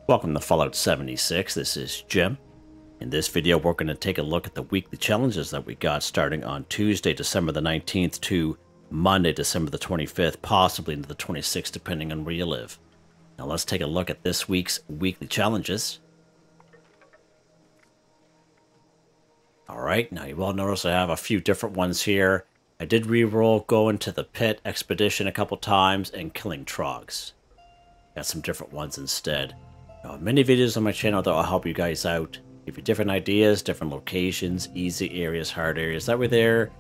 Welcome to Fallout 76, this is Jim. In this video we're going to take a look at the weekly challenges that we got starting on Tuesday, December the 19th to Monday, December the 25th, possibly into the 26th depending on where you live. Now let's take a look at this week's weekly challenges. Alright, now you will notice I have a few different ones here. I did reroll going to the pit expedition a couple times and killing trogs. Got some different ones instead. Many videos on my channel that will help you guys out. Give you different ideas, different locations, easy areas, hard areas. That way there,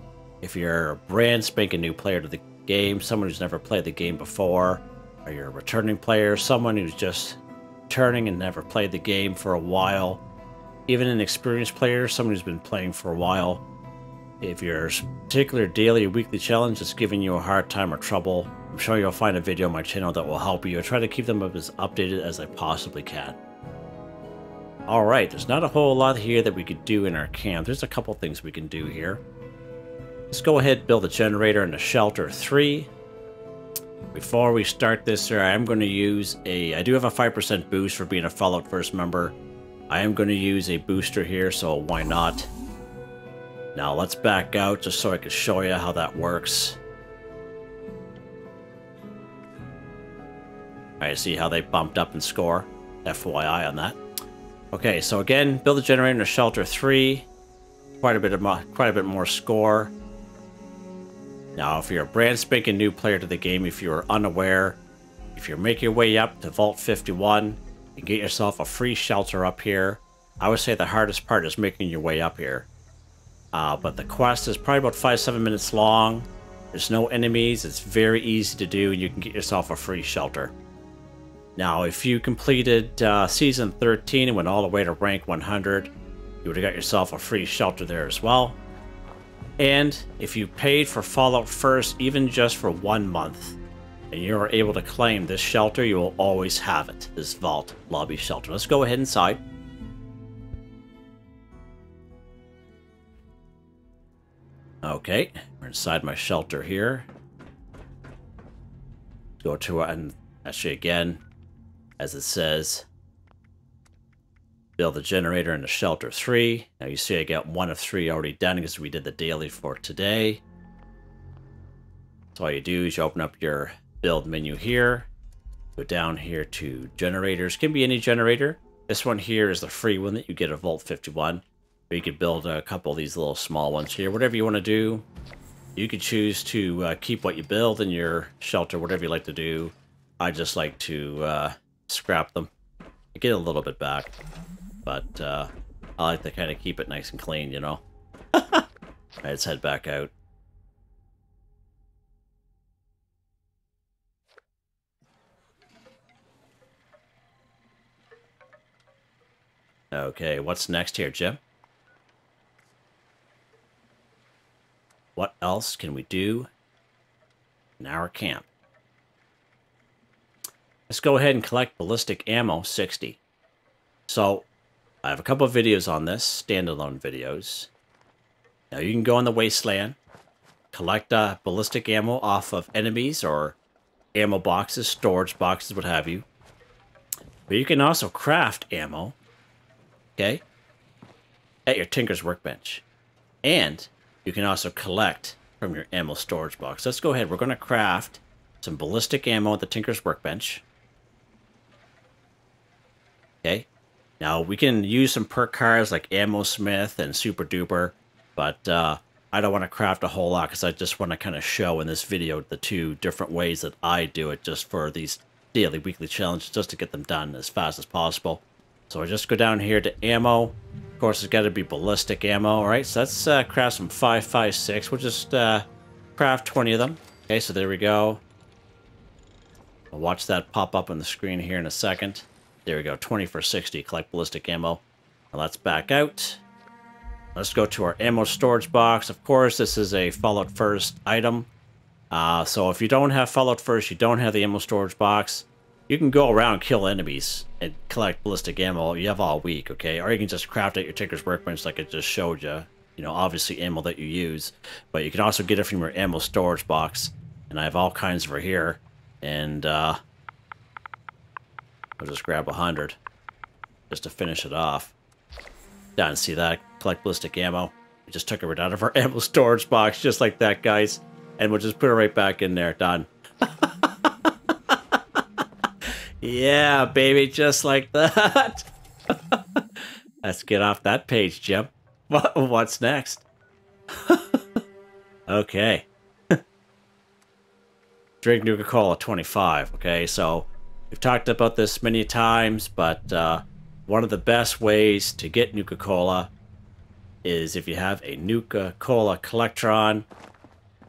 if you're a brand spanking new player to the game, someone who's never played the game before, or you're a returning player, someone who's just turning and never played the game for a while, even an experienced player, someone who's been playing for a while. If your particular daily or weekly challenge is giving you a hard time or trouble, I'm sure you'll find a video on my channel that will help you. I try to keep them as updated as I possibly can. Alright, there's not a whole lot here that we could do in our camp. There's a couple things we can do here. Let's go ahead and build a generator in a shelter 3. Before we start this here, I'm going to use I do have a 5% boost for being a Fallout First member. I am going to use a booster here, so why not? Now let's back out just so I can show you how that works. Alright, see how they bumped up in score? FYI on that. Okay, so again, build a generator in a shelter 3. Quite a bit more score. Now, if you're a brand spanking new player to the game, if you're unaware, if you're making your way up to Vault 51, you get yourself a free shelter up here. I would say the hardest part is making your way up here. But the quest is probably about 5-7 minutes long. There's no enemies. It's very easy to do, and you can get yourself a free shelter. Now, if you completed Season 13 and went all the way to rank 100, you would have got yourself a free shelter there as well. And if you paid for Fallout First, even just for 1 month, and you are able to claim this shelter, you will always have it, this Vault Lobby shelter. Let's go ahead inside. Okay, we're inside my shelter here. Go to, and actually again, as it says, build the generator in the shelter 3. Now you see I got 1 of 3 already done because we did the daily for today. So all you do is you open up your build menu here, go down here to generators. Can be any generator. This one here is the free one that you get at Vault 51. Or you could build a couple of these little small ones here. Whatever you want to do. You could choose to keep what you build in your shelter, whatever you like to do. I just like to scrap them. I get a little bit back. But I like to kind of keep it nice and clean, you know. Alright, let's head back out. Okay, what's next here, Jim? What else can we do in our camp? Let's go ahead and collect ballistic ammo 60. So, I have a couple of videos on this, standalone videos. Now you can go in the wasteland, collect ballistic ammo off of enemies or ammo boxes, storage boxes, what have you. But you can also craft ammo, okay, at your Tinker's Workbench. And you can also collect from your ammo storage box. Let's go ahead. We're going to craft some ballistic ammo at the Tinker's Workbench. Okay. Now, we can use some perk cards like Ammo Smith and Super Duper, but I don't want to craft a whole lot because I just want to kind of show in this video the 2 different ways that I do it just for these daily, weekly challenges, just to get them done as fast as possible. So I just go down here to ammo. Of course, it's got to be ballistic ammo. All right, so let's craft some 5.56. We'll just craft 20 of them. Okay, so there we go. I'll watch that pop up on the screen here in a second. There we go, 20 for 60. Collect ballistic ammo. Now let's back out. Let's go to our ammo storage box. Of course, this is a Fallout First item. So if you don't have Fallout First, you don't have the ammo storage box, you can go around and kill enemies and collect ballistic ammo. You have all week, okay? Or you can just craft at your Tinker's Workbench like I just showed you. You know, obviously ammo that you use. But you can also get it from your ammo storage box. And I have all kinds over here. And I'll just grab 100. just to finish it off. Down, see that? Collect ballistic ammo. We just took it right out of our ammo storage box, just like that, guys. And we'll just put it right back in there. Done. Yeah, baby, just like that. Let's get off that page, Jim. What's next? Okay. Drink Nuka-Cola 25. Okay, so we've talked about this many times, but one of the best ways to get Nuka-Cola is if you have a Nuka-Cola Collectron.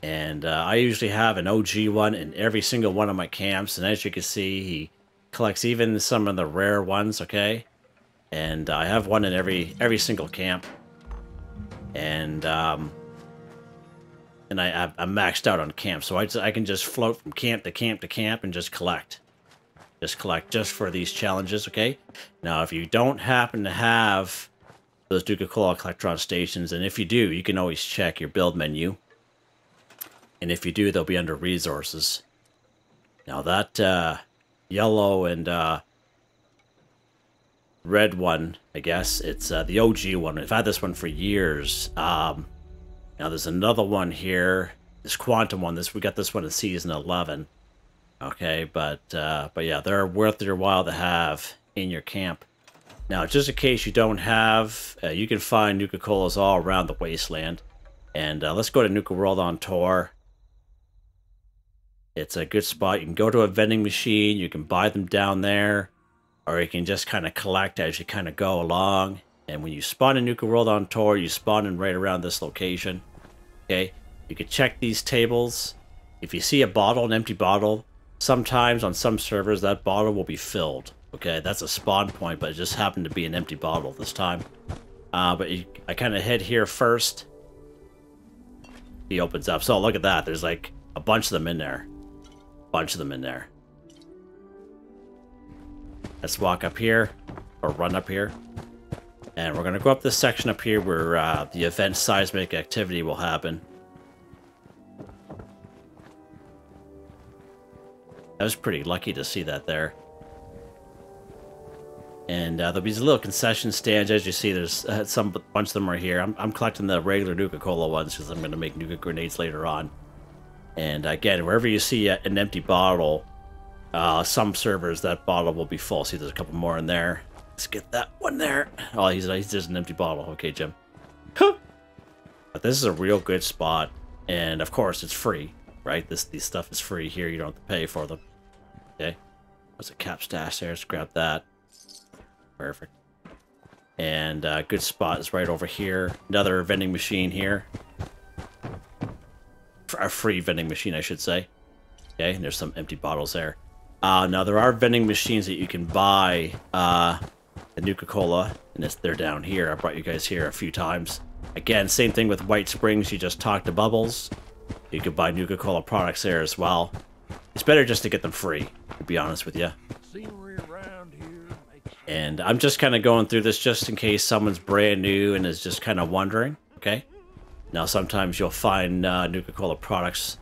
And I usually have an OG one in every single one of my camps. And as you can see, he collects even some of the rare ones, okay? And I have one in every single camp. And I'm maxed out on camp, so I can just float from camp to camp to camp and just collect. Just collect just for these challenges, okay? Now, if you don't happen to have those Nuka-Cola Collectron stations, and if you do, you can always check your build menu. And if you do, they'll be under resources. Now that yellow and red one, I guess, it's the OG one. I've had this one for years. Now there's another one here, this quantum one. We got this one in season 11. Okay, but yeah, they're worth your while to have in your camp. Now, just in case you don't have, you can find Nuka-Colas all around the wasteland. And let's go to Nuka World on tour. It's a good spot. You can go to a vending machine. You can buy them down there. Or you can just kind of collect as you kind of go along. And when you spawn in Nuka World on tour, you spawn in right around this location. Okay? You can check these tables. If you see a bottle, an empty bottle, sometimes on some servers that bottle will be filled. Okay? That's a spawn point, but it just happened to be an empty bottle this time. But I kind of head here first. He opens up. So look at that. There's like a bunch of them in there. Bunch of them in there. Let's walk up here, or run up here. And we're going to go up this section up here where the event seismic activity will happen. I was pretty lucky to see that there. And there'll be these little concession stands. As you see, there's bunch of them right here. I'm collecting the regular Nuka-Cola ones because I'm going to make Nuka grenades later on. And again, wherever you see an empty bottle, some servers, that bottle will be full. See, there's a couple more in there. Let's get that one there. Oh, he's just an empty bottle. Okay, Jim. But this is a real good spot. And, of course, it's free, right? This stuff is free here. You don't have to pay for them. Okay. There's a cap stash there. Let's grab that. Perfect. And good spot is right over here. Another vending machine here. A free vending machine, I should say. Okay, and there's some empty bottles there. Now, there are vending machines that you can buy the Nuka-Cola, and they're down here. I brought you guys here a few times. Again, same thing with White Springs. You just talk to Bubbles. You could buy Nuka-Cola products there as well. It's better just to get them free, to be honest with you. And I'm just kind of going through this just in case someone's brand new and is just kind of wondering, okay? Now, sometimes you'll find Nuka-Cola products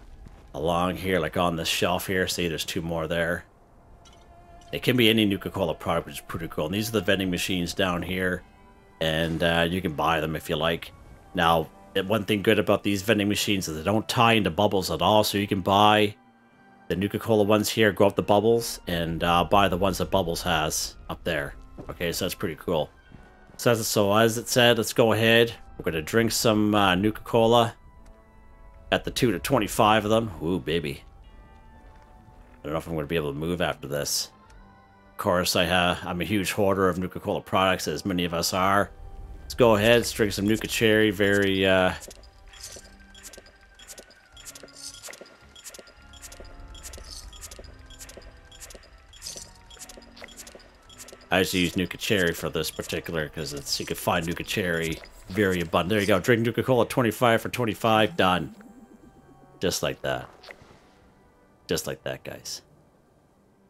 along here, like on this shelf here. See, there's two more there. It can be any Nuka-Cola product, which is pretty cool. And these are the vending machines down here. And you can buy them if you like. Now, one thing good about these vending machines is they don't tie into Bubbles at all. So you can buy the Nuka-Cola ones here, go up the Bubbles, and buy the ones that Bubbles has up there. Okay, so that's pretty cool. So as it said, let's go ahead. We're going to drink some Nuka-Cola. At the 2 to 25 of them. Ooh, baby. I don't know if I'm going to be able to move after this. Of course, I'm a huge hoarder of Nuka-Cola products, as many of us are. Let's go ahead, let's drink some Nuka Cherry. Very, I just use Nuka Cherry for this particular, because you can find Nuka Cherry very abundant. There you go. Drink Nuka-Cola 25 for 25. Done. Just like that. Just like that, guys.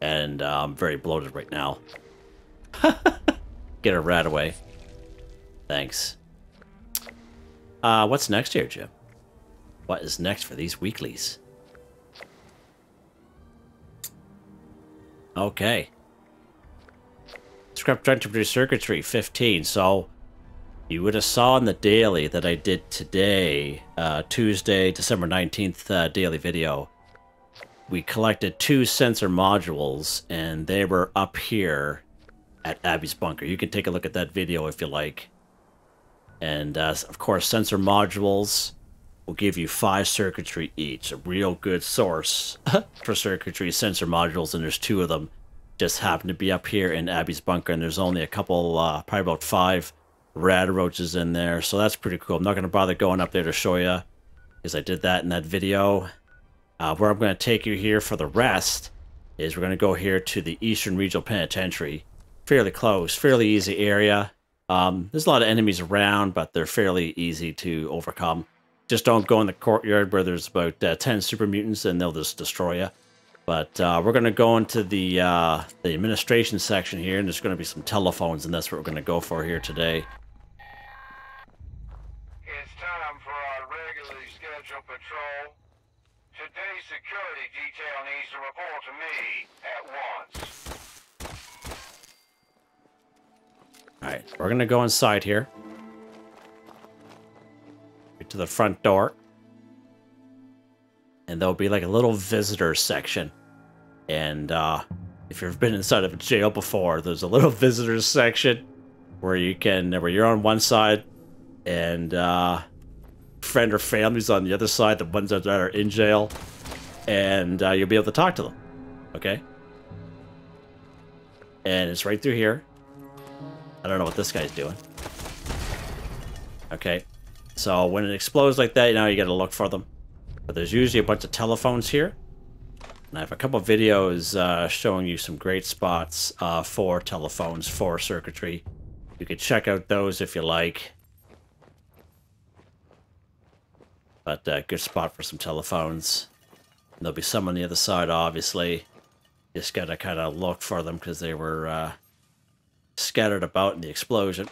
And I'm very bloated right now. Get a rat away. Thanks. What's next here, Jim? What is next for these weeklies? Scrap Giant to produce Circuitry 15. So you would have saw in the daily that I did today, Tuesday, December 19th daily video. We collected 2 sensor modules, and they were up here at Abby's bunker. You can take a look at that video if you like. And of course, sensor modules will give you 5 circuitry each. A real good source for circuitry sensor modules, and there's 2 of them. Just happen to be up here in Abby's bunker, and there's only a couple, probably about 5 rad roaches in there, so that's pretty cool. I'm not going to bother going up there to show you, because I did that in that video. Where I'm going to take you here for the rest is we're going to go here to the Eastern Regional Penitentiary. Fairly close, fairly easy area. There's a lot of enemies around, but they're fairly easy to overcome. Just don't go in the courtyard where there's about 10 super mutants, and they'll just destroy you. But we're going to go into the administration section here, and there's going to be some telephones, and that's what we're going to go for here today. It's time for our regularly scheduled patrol. Today's security detail needs to report to me at once. Alright, we're going to go inside here. Get to the front door. And there'll be like a little visitor section. And if you've been inside of a jail before, there's a little visitor section where you're on one side and friend or family's on the other side, the ones that are in jail, and you'll be able to talk to them. Okay? And it's right through here. I don't know what this guy's doing. Okay. So when it explodes like that, you gotta look for them. But there's usually a bunch of telephones here. And I have a couple of videos showing you some great spots for telephones, for circuitry. You could check out those if you like. But good spot for some telephones. And there'll be some on the other side, obviously. Just gotta kind of look for them because they were scattered about in the explosion.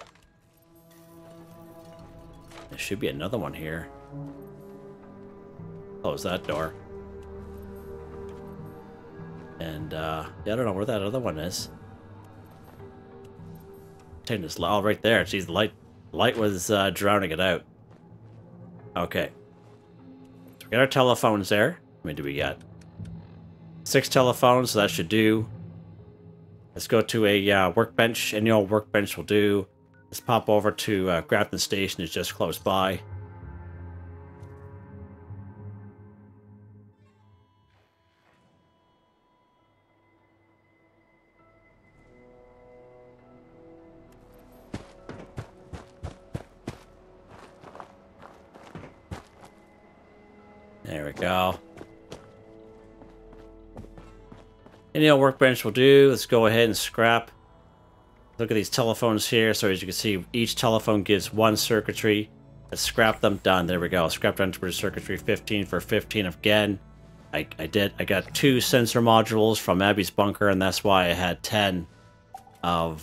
There should be another one here. Close that door. And yeah, I don't know where that other one is. Turn this light. Oh, right there. Geez, the light was drowning it out. Okay. So we got our telephones there. How many do we got? 6 telephones, so that should do. Let's go to a workbench. Any old workbench will do. Let's pop over to Grafton Station. It's just close by. There we go. Any old workbench will do. Let's go ahead and scrap. Look at these telephones here. So as you can see, each telephone gives 1 circuitry. Let's scrap them. Done. There we go. Scrap down to circuitry 15 for 15 again. I got 2 sensor modules from Abby's bunker, and that's why I had 10 of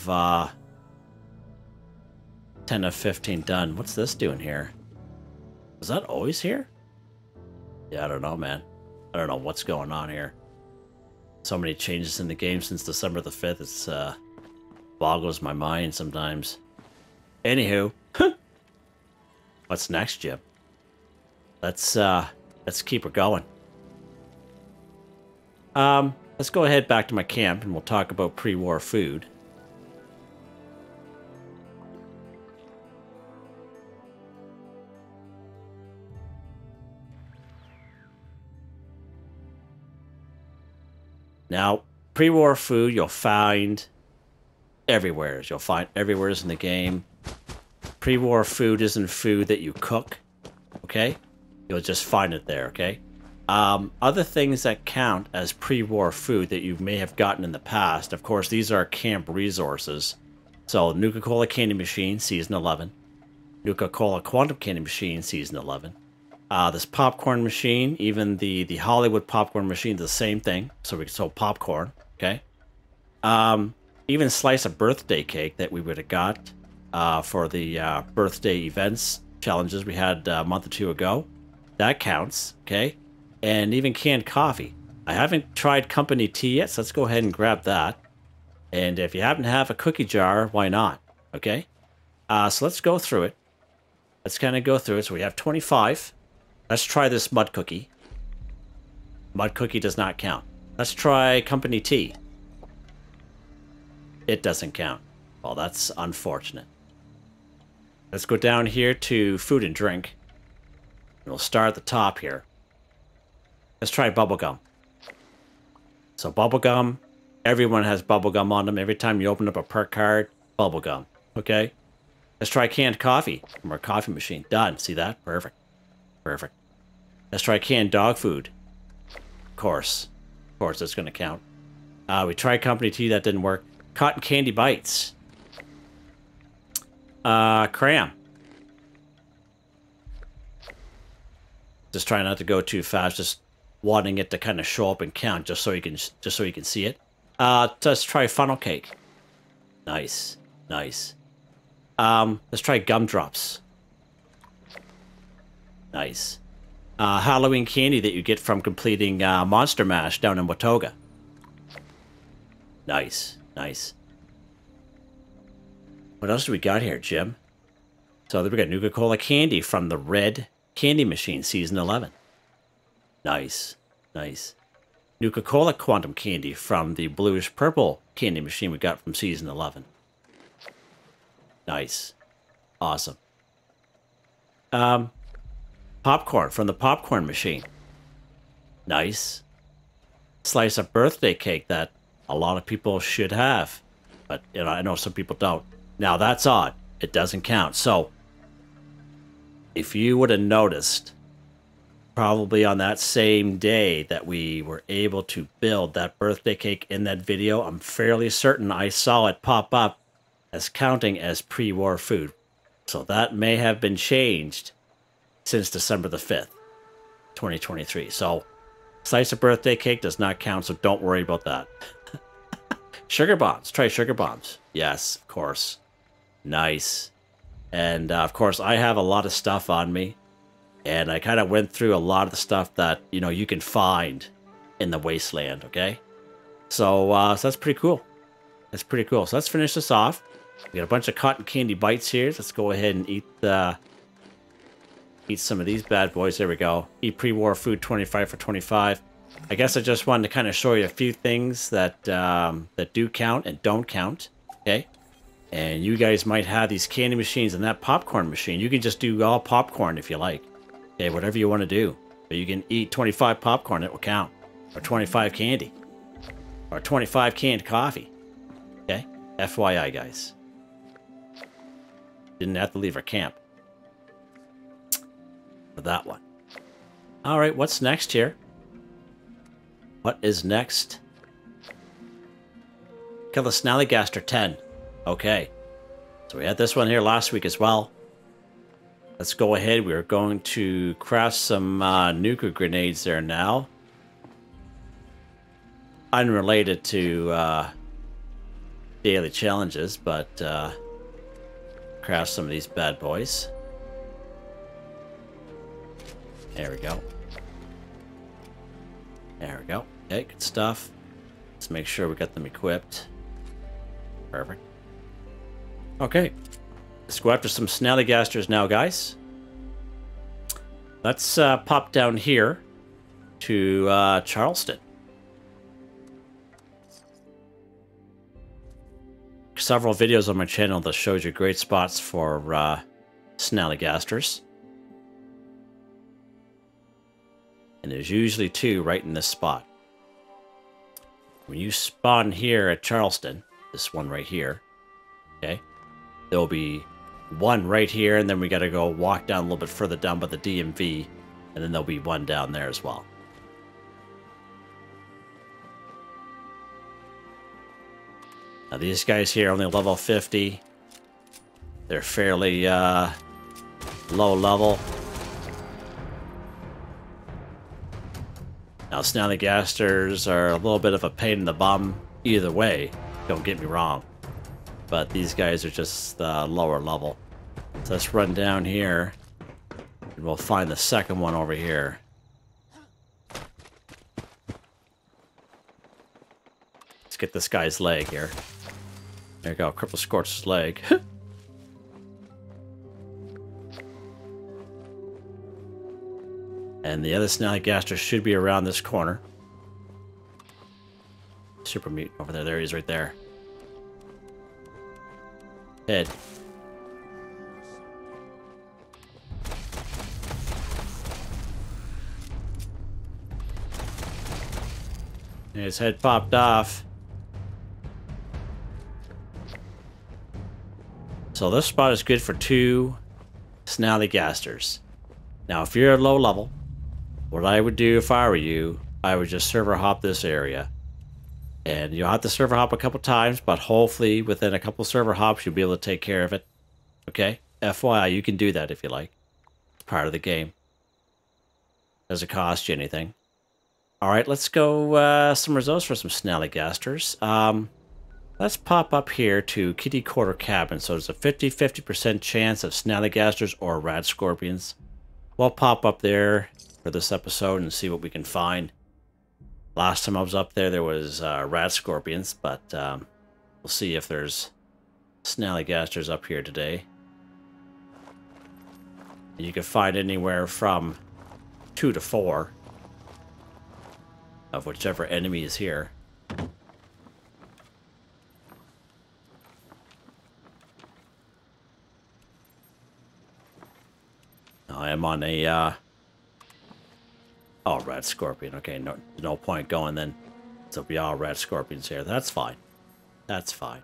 15 done. What's this doing here? Was that always here? Yeah, I don't know, man. I don't know what's going on here. So many changes in the game since December the 5th. It's boggles my mind sometimes. Anywho, what's next, Jim? Let's keep it going. Let's go ahead back to my camp and we'll talk about pre-war food. Now, pre-war food you'll find everywhere. You'll find everywhere in the game. Pre-war food isn't food that you cook, okay? You'll just find it there, okay? Other things that count as pre-war food that you may have gotten in the past, of course, these are camp resources. So, Nuka-Cola Candy Machine, Season 11. Nuka-Cola Quantum Candy Machine, Season 11. This popcorn machine, even the Hollywood popcorn machine, the same thing. So we sold popcorn, okay? Even slice of birthday cake that we would have got for the birthday events challenges we had a month or 2 ago. That counts, okay? And even canned coffee. I haven't tried company tea yet, so let's go ahead and grab that. And if you happen to have a cookie jar, why not? Okay? So let's go through it. Let's kind of go through it. So we have 25. Let's try this mud cookie. Mud cookie does not count. Let's try company tea. It doesn't count. Well, that's unfortunate. Let's go down here to food and drink. We'll start at the top here. Let's try bubblegum. So bubblegum, everyone has bubblegum on them. Every time you open up a perk card, bubblegum. Okay? Let's try canned coffee from our coffee machine. Done. See that? Perfect. Perfect. Let's try canned dog food. Of course, that's going to count. We tried company tea. That didn't work. Cotton candy bites. Cram. Just try not to go too fast. Just wanting it to kind of show up and count, just so you can see it. Let's try funnel cake. Nice, nice. Let's try gumdrops. Nice. Halloween candy that you get from completing Monster Mash down in Watoga. Nice, nice. What else do we got here, Jim? So we got Nuka-Cola candy from the Red Candy Machine, Season 11. Nice, nice. Nuka-Cola Quantum Candy from the Bluish Purple Candy Machine we got from Season 11. Nice. Awesome. Popcorn from the Popcorn Machine. Nice. Slice of birthday cake that a lot of people should have. But, you know, I know some people don't. Now, that's odd. It doesn't count. So, if you would have noticed, probably on that same day that we were able to build that birthday cake in that video, I'm fairly certain I saw it pop up as counting as pre-war food. So that may have been changed since December the 5th, 2023. So, slice of birthday cake does not count, so don't worry about that. Sugar bombs. Try sugar bombs. Yes, of course. Nice. And, of course, I have a lot of stuff on me. And I kind of went through a lot of the stuff that, you know, you can find in the wasteland, okay? So, so that's pretty cool. That's pretty cool. So let's finish this off. We got a bunch of cotton candy bites here. Let's go ahead and eat some of these bad boys. There we go. Eat pre-war food, 25 for 25. I guess I just wanted to kind of show you a few things that that do count and don't count, okay? And you guys might have these candy machines and that popcorn machine. You can just do all popcorn if you like. Okay, whatever you want to do. But you can eat 25 popcorn, it will count. Or 25 candy. Or 25 canned coffee. Okay? FYI, guys. Didn't have to leave our camp for that one. Alright, what's next here? What is next? Kill the Snallygaster 10. Okay. So we had this one here last week as well. Let's go ahead. We're going to craft some Nuka grenades there now. Unrelated to daily challenges, but craft some of these bad boys. There we go. There we go. Okay, good stuff. Let's make sure we got them equipped. Perfect. Okay. Let's go after some Snallygasters now, guys. Let's pop down here to Charleston. Several videos on my channel that shows you great spots for Snallygasters. And there's usually two right in this spot. When you spawn here at Charleston, this one right here, okay, there'll be one right here, and then we gotta go walk down a little bit further down by the DMV, and then there'll be one down there as well. Now these guys here are only level 50. They're fairly low level. Now Snallygasters are a little bit of a pain in the bum either way, don't get me wrong. But these guys are just lower level. So let's run down here, and we'll find the second one over here. Let's get this guy's leg here. There you go, Cripple Scorched's leg. And the other Snallygaster should be around this corner. Super mutant over there. There he is right there. Head. His head popped off. So this spot is good for 2 Snallygasters. Now if you're low level, what I would do if I were you, I would just server hop this area. And you'll have to server hop a couple times, but hopefully within a couple server hops you'll be able to take care of it. Okay? FYI, you can do that if you like. It's part of the game. Doesn't cost you anything. Alright, let's go some results for some Snallygasters. Let's pop up here to Kitty Quarter Cabin. So there's a 50% chance of Snallygasters or Rat Scorpions. We'll pop up there for this episode and see what we can find. Last time I was up there, there was Rat Scorpions, but we'll see if there's Snallygasters up here today. You can find anywhere from 2 to 4 of whichever enemy is here. I am on a oh, Rat Scorpion. Okay, no point going then. So be all Rat Scorpions here. That's fine. That's fine.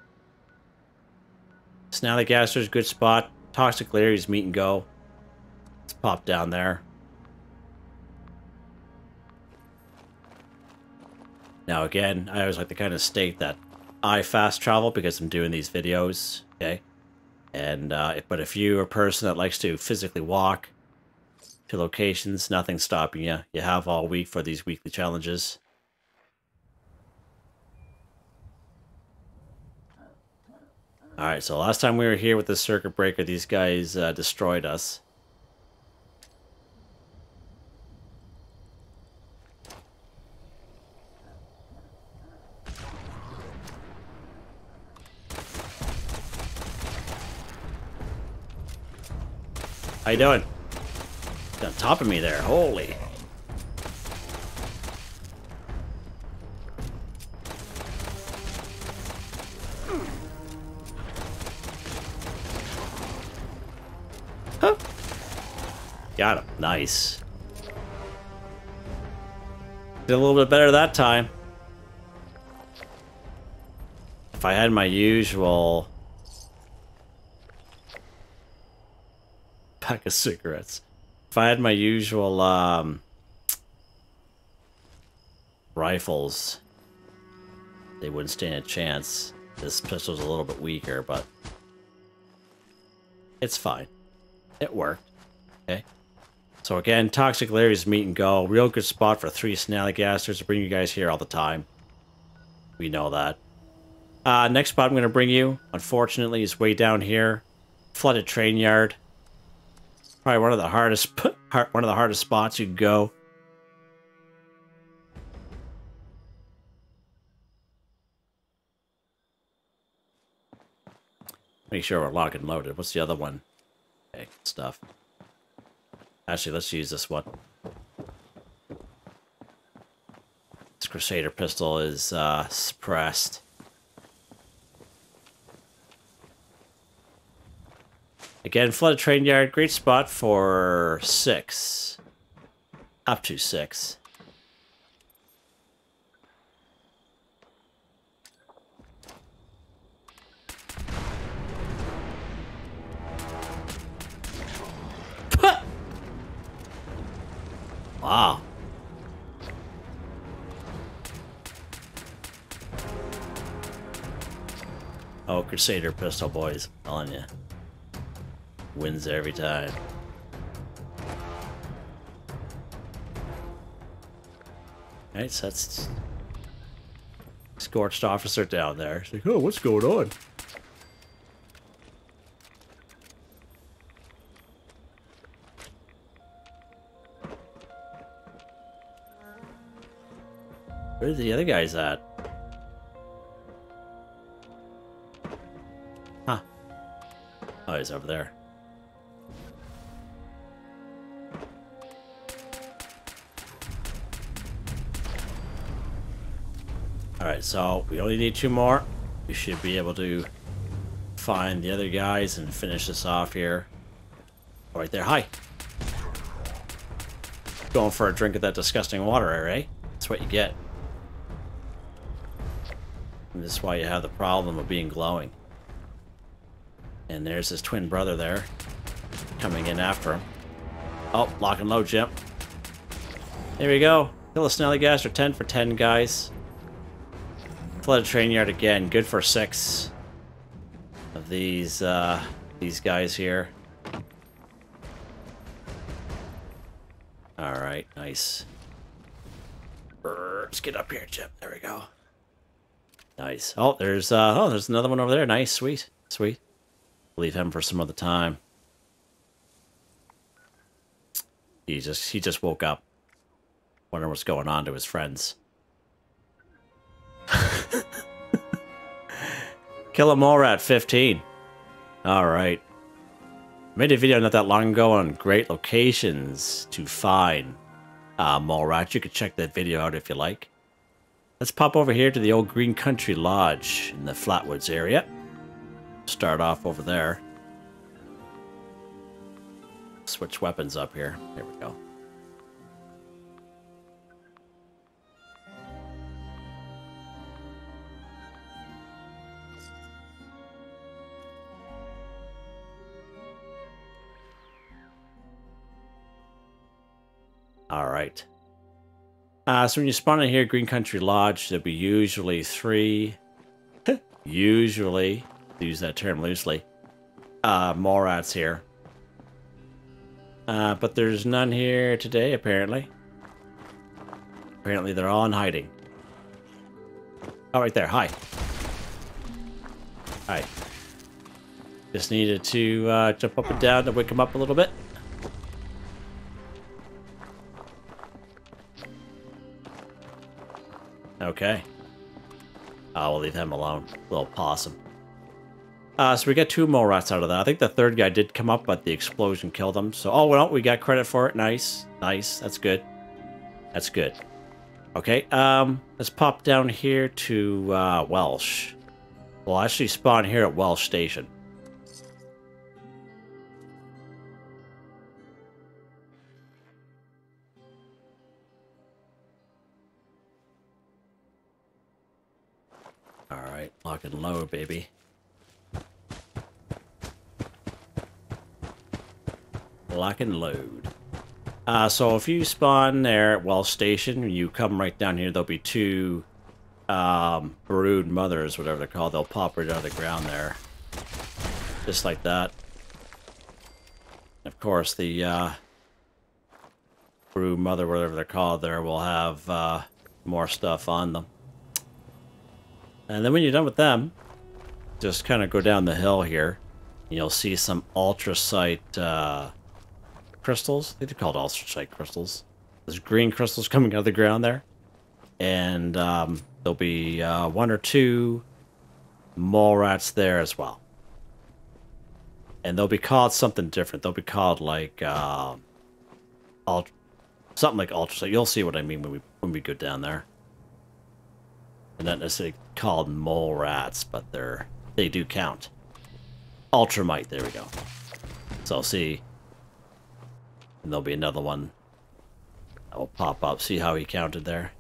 Snallygaster's good spot. Toxic Larry's meet and go. Let's pop down there. Now again, I always like to kind of state that I fast travel because I'm doing these videos, okay? And but if you're a person that likes to physically walk to locations, nothing's stopping you. You have all week for these weekly challenges. Alright, so last time we were here with the circuit breaker, these guys destroyed us. How you doing? He's on top of me there. Holy. Huh. Got him. Nice. Did a little bit better that time. If I had my usual pack of cigarettes. If I had my usual rifles, they wouldn't stand a chance. This pistol's a little bit weaker, but it's fine. It worked. Okay. So again, Toxic Larry's meet and go. Real good spot for 3 Snallygasters to bring you guys here all the time. We know that. Next spot I'm going to bring you, unfortunately, is way down here. Flooded Train Yard. Probably one of the hardest spots you can go. Make sure we're locked and loaded. What's the other one? Okay, stuff. Actually, let's use this one. This Crusader pistol is suppressed. Again, Flooded Train Yard, great spot for 6. Up to 6. Wow. Oh, Crusader pistol, boys. I'm telling you. Wins every time. Alright, so that's Scorched officer down there. He's like, oh, what's going on? Where's the other guys at? Oh, he's over there. Alright, so we only need 2 more. We should be able to find the other guys and finish this off here. Oh, right there. Hi. Going for a drink of that disgusting water, eh? That's what you get. And this is why you have the problem of being glowing. And there's his twin brother there, coming in after him. Oh, lock and load, Jim. There we go. Kill a Snallygaster, 10 for 10, guys. Flooded train yard again. Good for 6 of these guys here. All right, nice. Let's get up here, Jim. There we go. Nice. Oh, there's another one over there. Nice, sweet, sweet. Leave him for some other time. He just woke up. Wondering what's going on to his friends. Kill a mole rat 15. Alright. Made a video not that long ago on great locations to find mole rats. You could check that video out if you like. Let's pop over here to the old Green Country Lodge in the Flatwoods area. Start off over there. Switch weapons up here. There we go. All right. So when you spawn in here, Green Country Lodge, there'll be usually 3, usually, to use that term loosely, mole rats here. But there's none here today, apparently. Apparently they're all in hiding. Oh, right there. Hi. Hi. Just needed to jump up and down to wake them up a little bit. Okay. We'll leave him alone. Little possum. So we got 2 mole rats out of that. I think the 3rd guy did come up, but the explosion killed him. So, oh, well, we got credit for it. Nice. Nice. That's good. That's good. Okay, let's pop down here to Welsh. We'll actually spawn here at Welsh Station. Alright, lock and load, baby. Lock and load. So if you spawn there at Welsh Station, you come right down here, there'll be 2 brood mothers, whatever they're called. They'll pop right out of the ground there. Just like that. Of course, the brood mother, whatever they're called there, will have more stuff on them. And then when you're done with them, just kind of go down the hill here. You'll see some ultracite crystals. I think they're called ultracite crystals. There's green crystals coming out of the ground there. And there'll be 1 or 2 mole rats there as well. And they'll be called something different. They'll be called like something like ultracite. You'll see what I mean when we go down there. They're not necessarily called mole rats, but they do count. Ultramite, there we go. So see, and there'll be another one that will pop up. See how he counted there?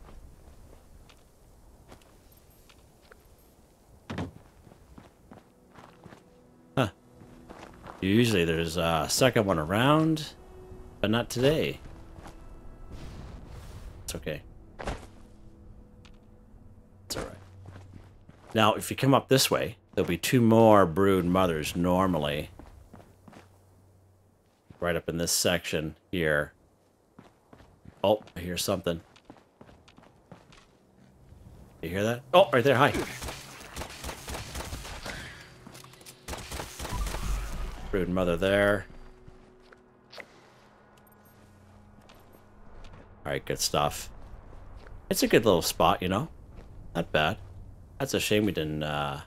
Huh. Usually there's a second one around, but not today. It's okay. It's alright. Now, if you come up this way, there'll be 2 more brood mothers normally. Right up in this section here. Oh, I hear something. You hear that? Oh, right there, hi. Brood mother there. Alright, good stuff. It's a good little spot, you know? Not bad. That's a shame we didn't, Oh,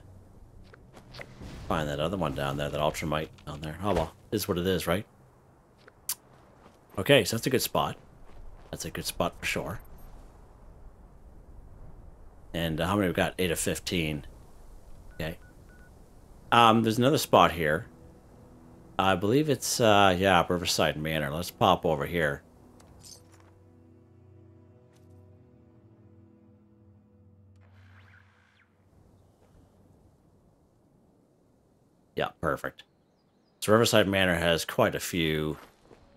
find that other one down there, that ultramite down there. Oh well, is what it is, right? Okay, so that's a good spot. That's a good spot for sure. And how many we got? 8 of 15. Okay. There's another spot here. I believe it's, yeah, Riverside Manor. Let's pop over here. Yeah, perfect. So Riverside Manor has quite a few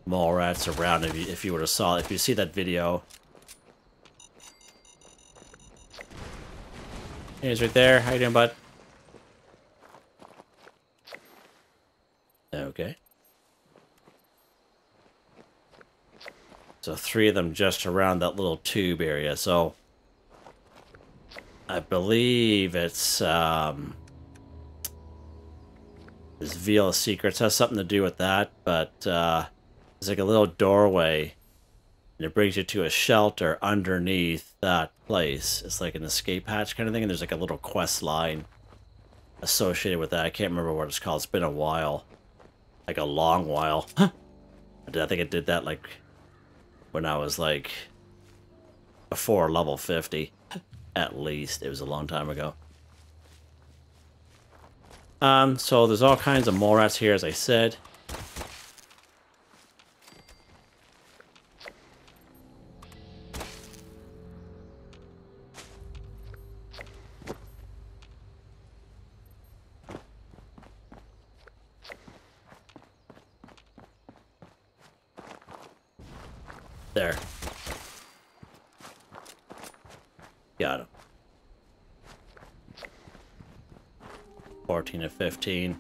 mole rats around. If you would have saw, if you see that video. Hey, he's right there. How you doing, bud? Okay. So 3 of them just around that little tube area. So I believe it's this Veil of Secrets has something to do with that, but it's like a little doorway and it brings you to a shelter underneath that place. It's like an escape hatch kind of thing, and there's like a little quest line associated with that. I can't remember what it's called. It's been a while. Like a long while. I think I did that like when I was like before level 50. At least. It was a long time ago. So there's all kinds of mole rats here, as I said. There. Got him. 14 of 15.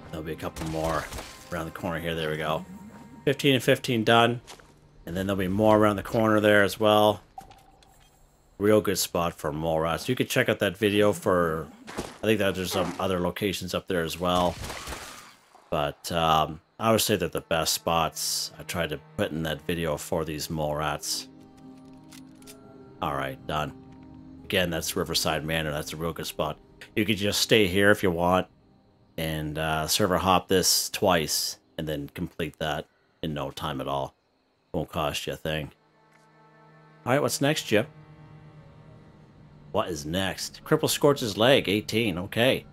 There'll be a couple more around the corner here. There we go. 15 and 15 done. And then there'll be more around the corner there as well. Real good spot for mole rats. You could check out that video for... I think that there's some other locations up there as well. But I would say they're the best spots. I tried to put in that video for these mole rats. Alright, done. Again, that's Riverside Manor. That's a real good spot. You could just stay here if you want and server hop this twice and then complete that in no time at all. Won't cost you a thing. Alright, what's next, Jim? What is next? Cripple Scorch's leg, 18. Okay.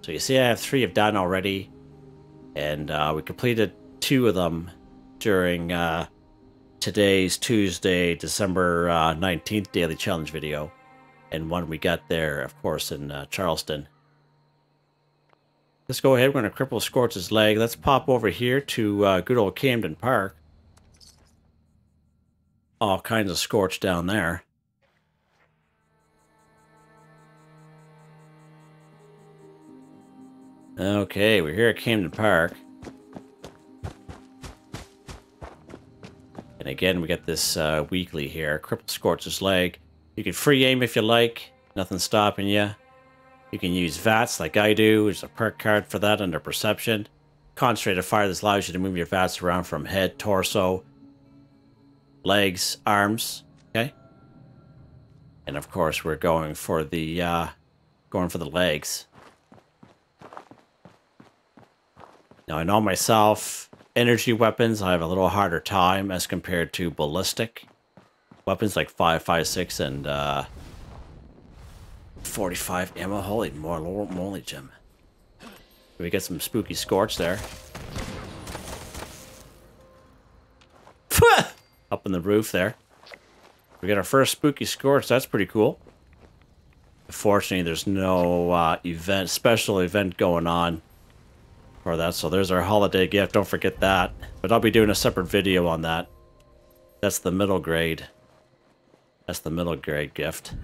So you see I have 3 have done already. And we completed 2 of them during today's Tuesday, December 19th Daily Challenge video. And one we got there, of course, in Charleston. Let's go ahead. We're going to cripple Scorch's leg. Let's pop over here to good old Camden Park. All kinds of Scorch down there. Okay, we're here at Camden Park. And again, we got this weekly here. Cripple Scorch's leg. You can free aim if you like. Nothing's stopping you. You can use VATS like I do. There's a perk card for that under Perception. Concentrated fire. This allows you to move your VATS around from head, torso, legs, arms. Okay. And of course, we're going for the legs. Now I know myself, energy weapons I have a little harder time as compared to ballistic weapons like 5.56 and 45 ammo. Holy moly, Jim! We get some spooky Scorch there. Up in the roof there. We got our first spooky Scorch. That's pretty cool. Unfortunately, there's no special event going on for that. So there's our holiday gift. Don't forget that. But I'll be doing a separate video on that. That's the middle grade. That's the middle grade gift.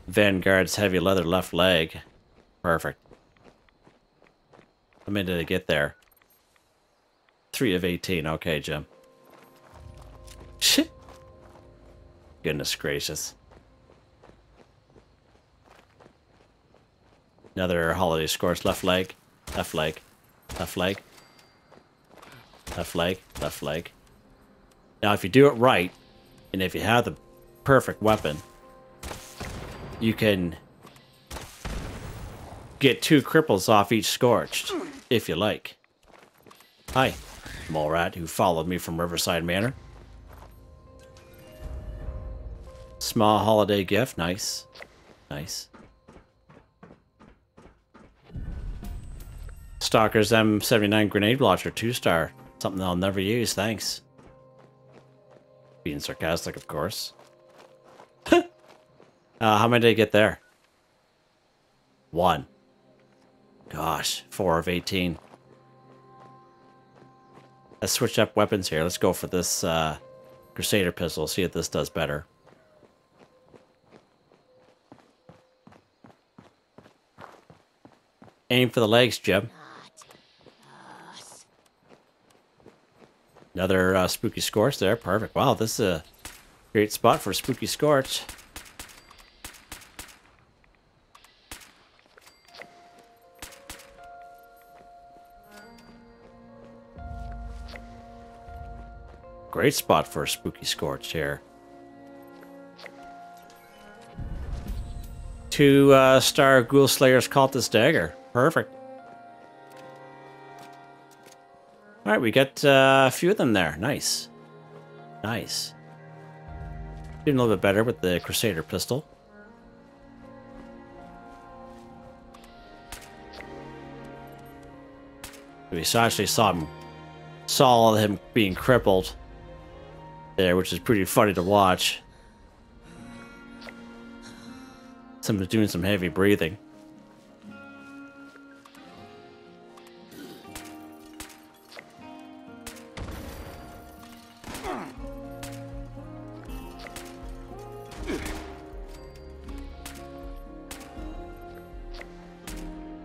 Vanguard's heavy leather left leg. Perfect. How many did I get there? 3 of 18. Okay, Jim. Shit. Goodness gracious. Another holiday Scorch. Left leg. Left leg. Left leg. Left leg. Left leg. Now, if you do it right, and if you have the perfect weapon, you can get 2 cripples off each Scorched, if you like. Hi, mole rat who followed me from Riverside Manor. Small holiday gift, nice. Nice. Stalker's M79 grenade launcher, 2-star. Something I'll never use, thanks. Being sarcastic, of course. How many did I get there? 1. Gosh, 4 of 18. Let's switch up weapons here. Let's go for this Crusader pistol, see if this does better. Aim for the legs, Jim. Another spooky Scorch there. Perfect. Wow, this is a great spot for a spooky Scorch. Great spot for a spooky Scorch here. 2-star Ghoul Slayer's Cultist Dagger. Perfect. Alright, we got a few of them there. Nice. Nice. Doing a little bit better with the Crusader pistol. We actually saw him being crippled there, which is pretty funny to watch. Someone's doing some heavy breathing.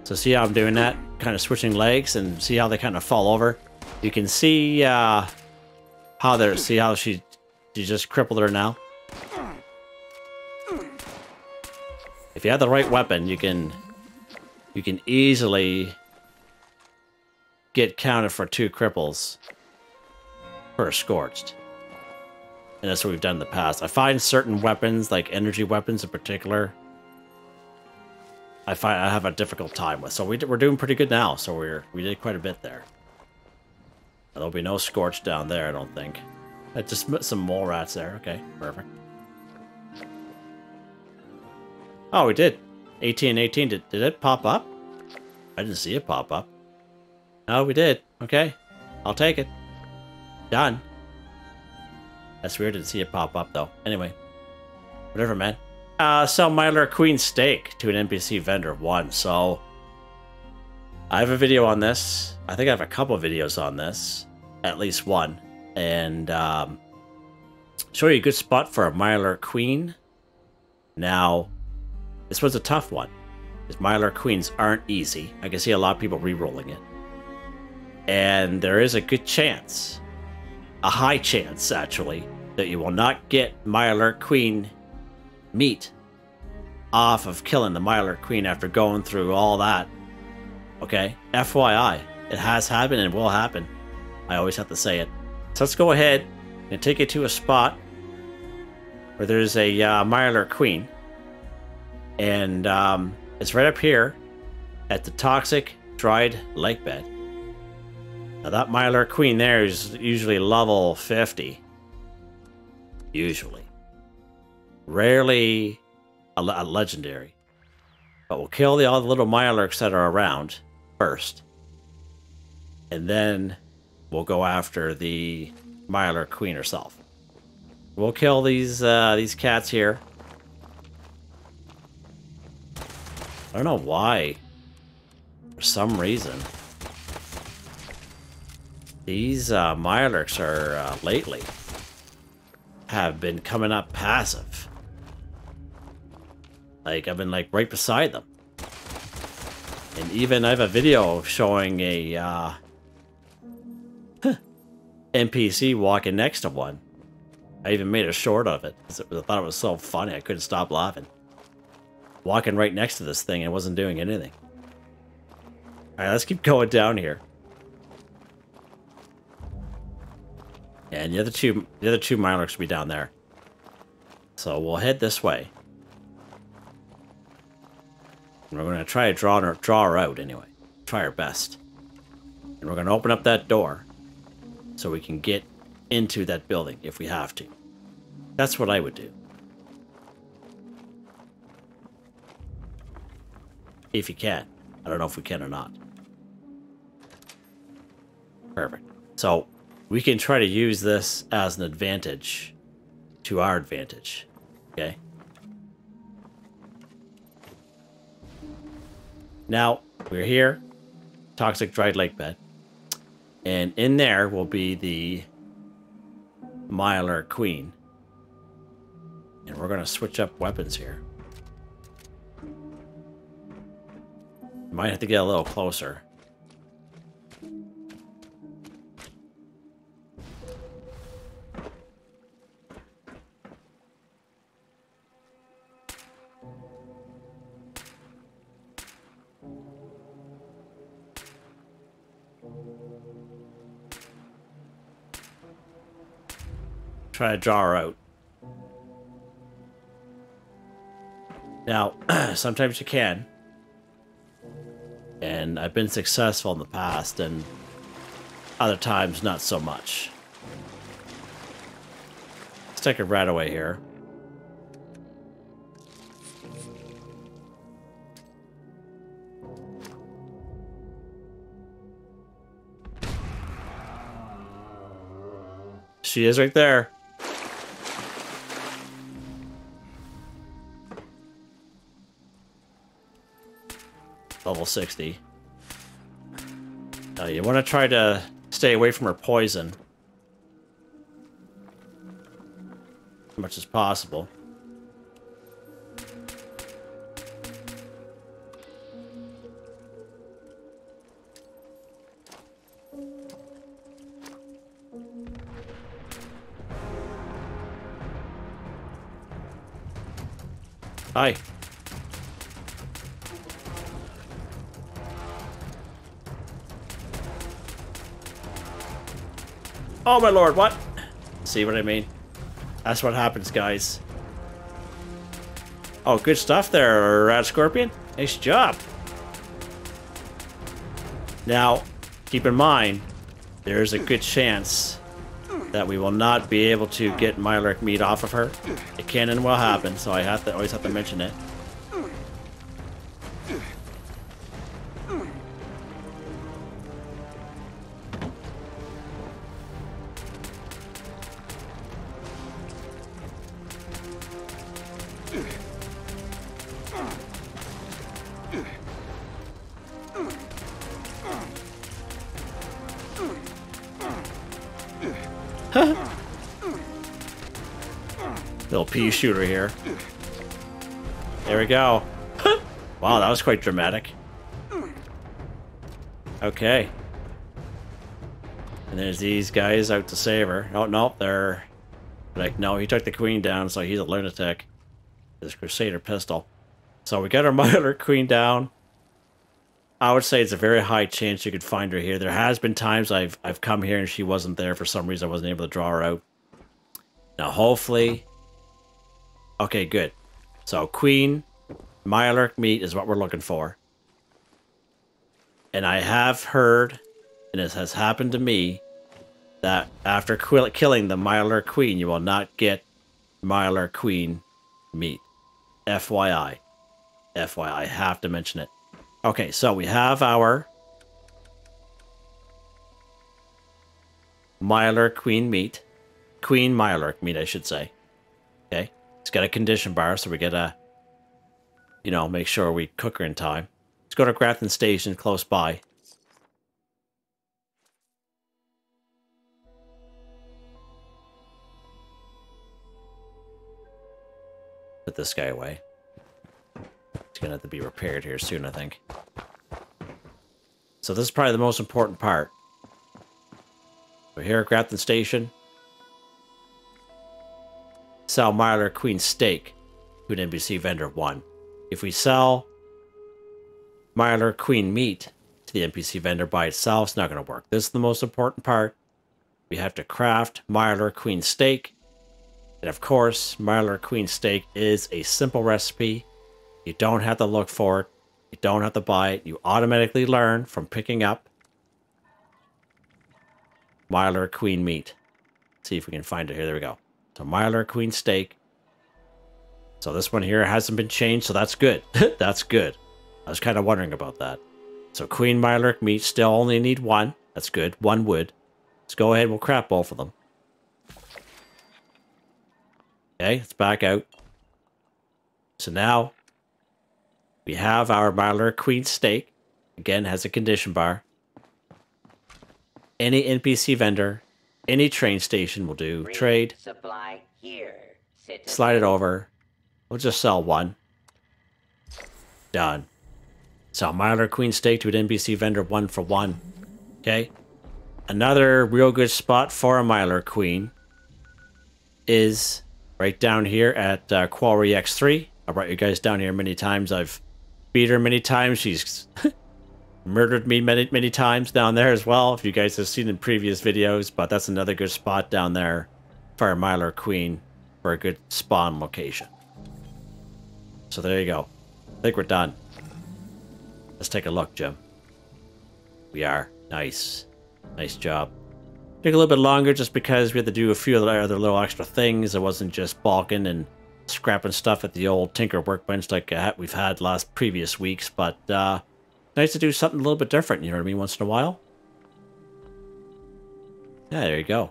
So see how I'm doing that? Kind of switching legs and see how they kind of fall over. You can see how they're, see how she just crippled her now. If you have the right weapon, you can easily get counted for 2 cripples per Scorched. And that's what we've done in the past. I find certain weapons, like energy weapons in particular, I have a difficult time with. So we're doing pretty good now. So we did quite a bit there. There'll be no Scorched down there, I don't think. Just some mole rats there. Okay, perfect. Oh, we did. 18, 18. Did it pop up? I didn't see it pop up. No, we did. Okay. I'll take it. Done. That's weird. Didn't see it pop up, though. Anyway. Whatever, man. Sell Mirelurk Queen Steak to an NPC vendor 1. So, I have a video on this. I think I have a couple of videos on this. At least one. And, show you a good spot for a Mirelurk Queen. Now, this was a tough one. Because Mirelurk Queens aren't easy. I can see a lot of people re-rolling it. And there is a good chance, a high chance actually, that you will not get Mirelurk Queen meat off of killing the Mirelurk Queen after going through all that. Okay? FYI. It has happened and will happen. I always have to say it. So let's go ahead and take it to a spot where there's a Mirelurk Queen. And it's right up here at the Toxic Dried Lake Bed. Now that Mirelurk Queen there is usually level 50. Usually. Rarely a legendary. But we'll kill all the little Mirelurks that are around first. And then we'll go after the Mirelurk Queen herself. We'll kill these cats here. I don't know why. For some reason. These Mirelurks are lately have been coming up passive. Like I've been like right beside them. And even I have a video showing a NPC walking next to one. I even made a short of it. I thought it was so funny I couldn't stop laughing. Walking right next to this thing and wasn't doing anything. Alright, let's keep going down here. And the other two Mirelurks will be down there. So we'll head this way. And we're going to try to draw her out anyway. Try our best. And we're going to open up that door so we can get into that building if we have to. That's what I would do. If you can. I don't know if we can or not. Perfect. So we can try to use this as an advantage to our advantage. Okay. Now we're here. Toxic dried lake bed. And in there will be the Mirelurk Queen. And we're going to switch up weapons here. Might have to get a little closer. Try to draw her out. Now, sometimes you can. And I've been successful in the past, and other times not so much. Let's take a rat away here. She is right there. Level 60. You want to try to stay away from her poison as much as possible. Hi. Oh my lord, what? See what I mean? That's what happens, guys. Oh, good stuff there, Rat Scorpion. Nice job. Now, keep in mind, there's a good chance that we will not be able to get Mirelurk meat off of her. It can and will happen, so I always have to mention it. Little pea shooter here. There we go. Wow, that was quite dramatic. Okay. And there's these guys out to save her. Oh, no, they're... Like, no, he took the queen down, so he's a lunatic. This Crusader pistol. So we got our Mirelurk Queen down. I would say it's a very high chance you could find her here. There has been times I've come here and she wasn't there for some reason. I wasn't able to draw her out. Now, hopefully... Okay, good. So, Queen, Mirelurk meat is what we're looking for. And I have heard, and it has happened to me, that after killing the Mirelurk Queen, you will not get Mirelurk Queen meat. FYI. FYI, I have to mention it. Okay, so we have our Mirelurk Queen meat. Queen Mirelurk meat, I should say. Okay. It's got a condition bar, so we gotta, you know, make sure we cook her in time. Let's go to Grafton Station close by. Put this guy away. It's gonna have to be repaired here soon, I think. So this is probably the most important part. We're here at Grafton Station. Sell Mirelurk Queen steak to an NPC vendor 1. If we sell Mirelurk Queen meat to the NPC vendor by itself, it's not going to work. This is the most important part. We have to craft Mirelurk Queen steak. And of course, Mirelurk Queen steak is a simple recipe. You don't have to look for it. You don't have to buy it. You automatically learn from picking up Mirelurk Queen meat. Let's see if we can find it here. There we go. So Mirelurk Queen steak. So this one here hasn't been changed, so that's good. That's good. I was kind of wondering about that. So Queen Mirelurk meat, still only need one. That's good. One wood. Let's go ahead and we'll craft both of them. Okay, let's back out. So now we have our Mirelurk Queen steak. Again, has a condition bar. Any NPC vendor, any train station will do. Trade. Supply here. Slide it over. We'll just sell one. Done. Sell Mirelurk Queen steak to an NPC vendor 1 for 1. Okay. Another real good spot for a Mirelurk Queen is right down here at Quarry X3. I brought you guys down here many times. I've beat her many times. She's murdered me many times down there as well, if you guys have seen in previous videos. But that's another good spot down there for a Mirelurk Queen for a good spawn location. So there you go. I think we're done. Let's take a look, Jim. We are. Nice. Nice job. Took a little bit longer just because we had to do a few other little extra things. It wasn't just balking and scrapping stuff at the old Tinker workbench like we've had previous weeks. But nice to do something a little bit different, you know what I mean, once in a while. Yeah, there you go.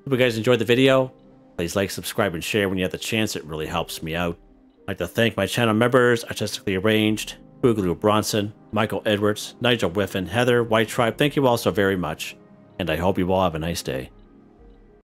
Hope you guys enjoyed the video. Please like, subscribe, and share when you have the chance. It really helps me out. I'd like to thank my channel members, Artistically Arranged, Boogaloo Bronson, Michael Edwards, Nigel Wiffen, Heather, Whitetribe. Thank you all so very much, and I hope you all have a nice day.